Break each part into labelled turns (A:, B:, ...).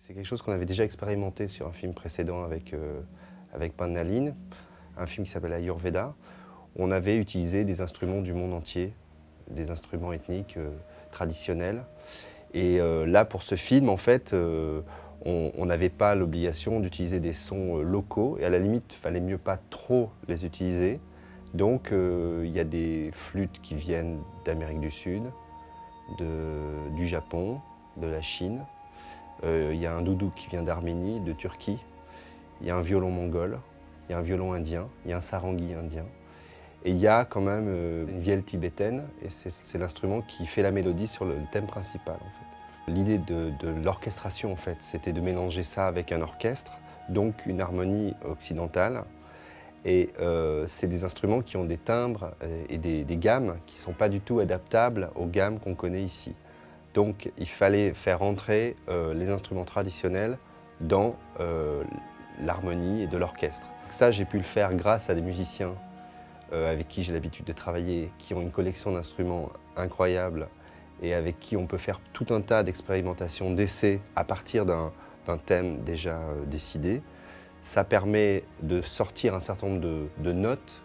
A: C'est quelque chose qu'on avait déjà expérimenté sur un film précédent avec Pannaline, un film qui s'appelle Ayurveda. On avait utilisé des instruments du monde entier, des instruments ethniques traditionnels. Et là, pour ce film, en fait, on n'avait pas l'obligation d'utiliser des sons locaux. Et à la limite, il fallait mieux pas trop les utiliser. Donc, il y a des flûtes qui viennent d'Amérique du Sud, du Japon, de la Chine. Il y a un doudouk qui vient d'Arménie, de Turquie. Il y a un violon mongol, il y a un violon indien, il y a un sarangi indien. Et il y a quand même une vielle tibétaine, et c'est l'instrument qui fait la mélodie sur le thème principal, en fait. L'idée de l'orchestration, en fait, c'était de mélanger ça avec un orchestre, donc une harmonie occidentale. Et c'est des instruments qui ont des timbres et des gammes qui ne sont pas du tout adaptables aux gammes qu'on connaît ici. Donc il fallait faire entrer les instruments traditionnels dans l'harmonie de l'orchestre. Ça, j'ai pu le faire grâce à des musiciens avec qui j'ai l'habitude de travailler, qui ont une collection d'instruments incroyable et avec qui on peut faire tout un tas d'expérimentations, d'essais à partir d'un thème déjà décidé. Ça permet de sortir un certain nombre de notes,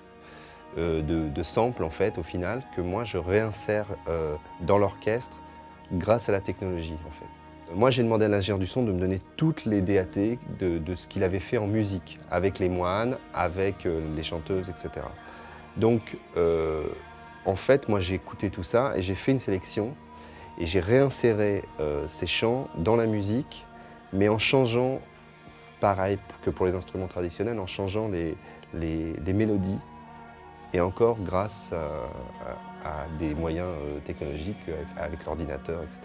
A: de samples en fait, au final, que moi je réinsère dans l'orchestre grâce à la technologie en fait. Moi j'ai demandé à l'ingénieur du son de me donner toutes les DAT de ce qu'il avait fait en musique, avec les moines, avec les chanteuses, etc. Donc en fait moi j'ai écouté tout ça et j'ai fait une sélection et j'ai réinséré ces chants dans la musique, mais en changeant, pareil que pour les instruments traditionnels, en changeant les mélodies et encore grâce à des moyens technologiques avec l'ordinateur, etc.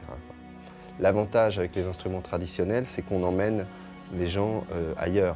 A: L'avantage avec les instruments traditionnels, c'est qu'on emmène les gens ailleurs.